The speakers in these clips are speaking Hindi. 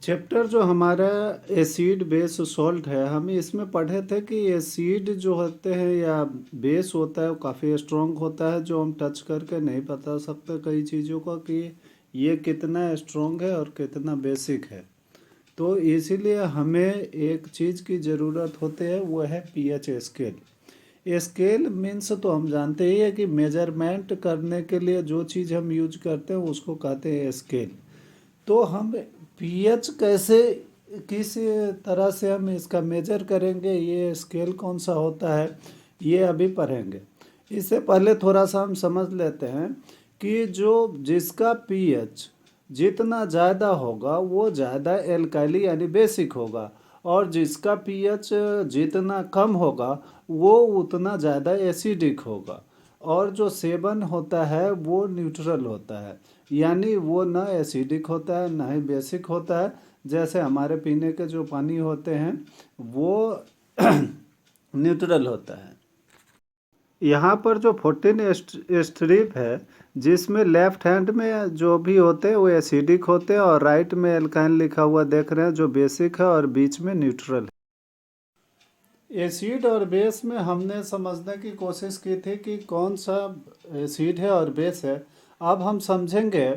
चैप्टर जो हमारा एसिड बेस सॉल्ट है, हम इसमें पढ़े थे कि एसिड जो होते हैं या बेस होता है वो काफ़ी स्ट्रॉन्ग होता है, जो हम टच करके नहीं बता सकते कई चीज़ों का कि ये कितना स्ट्रॉन्ग है और कितना बेसिक है। तो इसीलिए हमें एक चीज़ की ज़रूरत होती है, वो है पीएच स्केल। स्केल मीन्स तो हम जानते ही है कि मेजरमेंट करने के लिए जो चीज़ हम यूज करते हैं उसको कहते हैं स्केल। तो हम पीएच कैसे, किस तरह से हम इसका मेजर करेंगे, ये स्केल कौन सा होता है, ये अभी पढ़ेंगे। इससे पहले थोड़ा सा हम समझ लेते हैं कि जो जिसका पीएच जितना ज़्यादा होगा वो ज़्यादा एल्काली यानी बेसिक होगा, और जिसका पीएच जितना कम होगा वो उतना ज़्यादा एसिडिक होगा। और जो सेवन होता है वो न्यूट्रल होता है, यानी वो न एसिडिक होता है न ही बेसिक होता है। जैसे हमारे पीने के जो पानी होते हैं वो न्यूट्रल होता है। यहाँ पर जो 14 स्ट्रिप है, जिसमें लेफ्ट हैंड में जो भी होते हैं वो एसिडिक होते हैं और राइट में एल्काइन लिखा हुआ देख रहे हैं जो बेसिक है और बीच में न्यूट्रल है। एसिड और बेस में हमने समझने की कोशिश की थी कि कौन सा एसिड है और बेस है। अब हम समझेंगे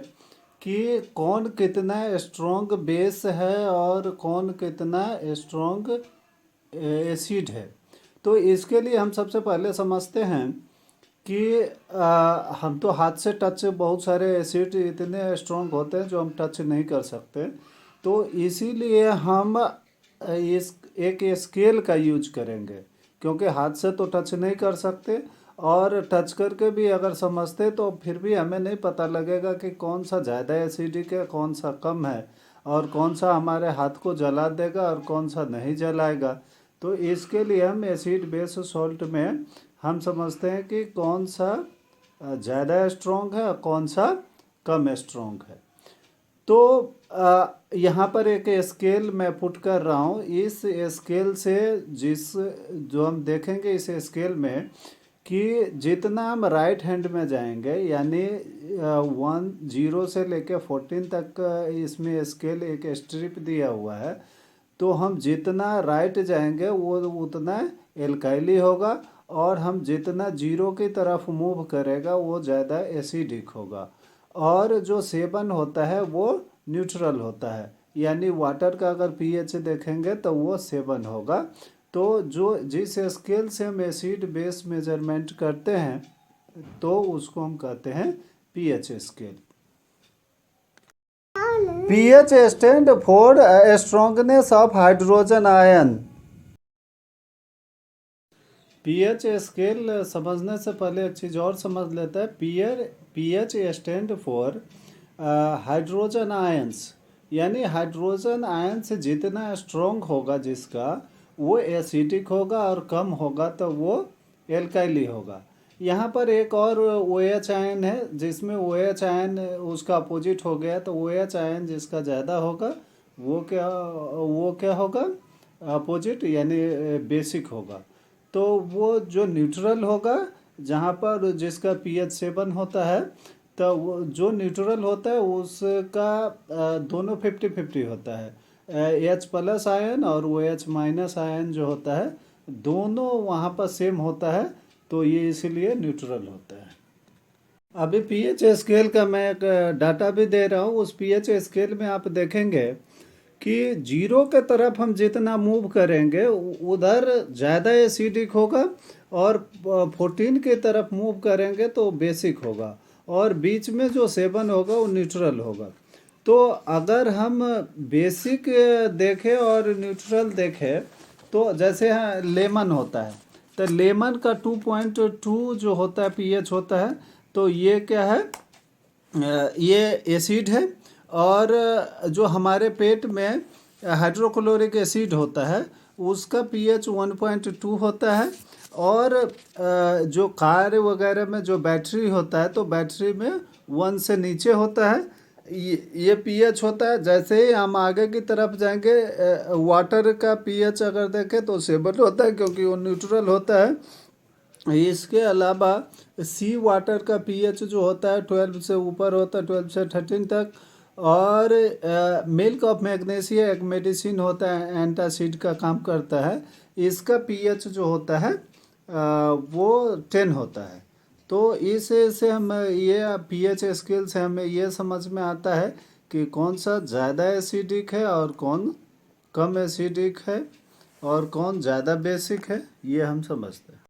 कि कौन कितना स्ट्रॉन्ग बेस है और कौन कितना स्ट्रॉन्ग एसिड है। तो इसके लिए हम सबसे पहले समझते हैं कि हम तो हाथ से टच, बहुत सारे एसिड इतने स्ट्रॉन्ग होते हैं जो हम टच नहीं कर सकते। तो इसीलिए हम इस एक स्केल का यूज करेंगे, क्योंकि हाथ से तो टच नहीं कर सकते और टच करके भी अगर समझते तो फिर भी हमें नहीं पता लगेगा कि कौन सा ज़्यादा एसिडिक है कौन सा कम है, और कौन सा हमारे हाथ को जला देगा और कौन सा नहीं जलाएगा। तो इसके लिए हम एसिड बेस सॉल्ट में हम समझते हैं कि कौन सा ज़्यादा स्ट्रॉन्ग है और कौन सा कम स्ट्रॉन्ग है। तो यहाँ पर एक स्केल मैं पुट कर रहा हूँ। इस स्केल से जो हम देखेंगे इस स्केल में कि जितना हम राइट हैंड में जाएंगे, यानी 10 से लेकर 14 तक इसमें स्केल एक स्ट्रिप दिया हुआ है। तो हम जितना राइट जाएंगे वो उतना एल्काइली होगा, और हम जितना 0 की तरफ मूव करेगा वो ज़्यादा एसिडिक होगा। और जो 7 होता है वो न्यूट्रल होता है, यानी वाटर का अगर पीएच देखेंगे तो वो 7 होगा। तो जो जिस स्केल से हम एसिड बेस मेजरमेंट करते हैं तो उसको हम कहते हैं pH scale. PH stand for strongness of hydrogen ion. PH scale समझने से पहले एक चीज़ और समझ लेता है। PH stand for hydrogen ions, यानी हाइड्रोजन आयंस जितना स्ट्रॉन्ग होगा जिसका, वो एसिडिक होगा और कम होगा तो वो एल्काइली होगा। यहाँ पर एक और ओ एच आयन है जिसमें ओ एच आयन उसका अपोजिट हो गया, तो ओ एच आयन जिसका ज़्यादा होगा वो क्या होगा, अपोजिट यानी बेसिक होगा। तो वो जो न्यूट्रल होगा, जहाँ पर जिसका पीएच 7 होता है, तो वो जो न्यूट्रल होता है उसका दोनों 50-50 होता है। एच प्लस आयन और वो एच माइनस आयन जो होता है दोनों वहाँ पर सेम होता है, तो ये इसीलिए न्यूट्रल होता है। अभी पीएच स्केल का मैं एक डाटा भी दे रहा हूँ। उस पीएच स्केल में आप देखेंगे कि 0 के तरफ हम जितना मूव करेंगे उधर ज़्यादा एसिडिक होगा, और 14 की तरफ मूव करेंगे तो बेसिक होगा, और बीच में जो 7 होगा वो न्यूट्रल होगा। तो अगर हम बेसिक देखें और न्यूट्रल देखें, तो जैसे लेमन होता है, तो लेमन का 2.2 जो होता है पीएच होता है, तो ये क्या है, ये एसिड है। और जो हमारे पेट में हाइड्रोक्लोरिक एसिड होता है उसका पीएच 1.2 होता है। और जो कार वगैरह में जो बैटरी होता है तो बैटरी में 1 से नीचे होता है, ये पीएच होता है। जैसे ही हम आगे की तरफ जाएंगे, वाटर का पीएच अगर देखें तो 7 होता है क्योंकि वो न्यूट्रल होता है। इसके अलावा सी वाटर का पीएच जो होता है 12 से ऊपर होता है, 12 से 13 तक। और मिल्क ऑफ मैग्नीशिया एक मेडिसिन होता है, एंटासिड का काम करता है। इसका पीएच जो होता है वो 10 होता है। तो इस से हम ये पीएच स्केल से हमें ये समझ में आता है कि कौन सा ज़्यादा एसिडिक है और कौन कम एसिडिक है और कौन ज़्यादा बेसिक है, ये हम समझते हैं।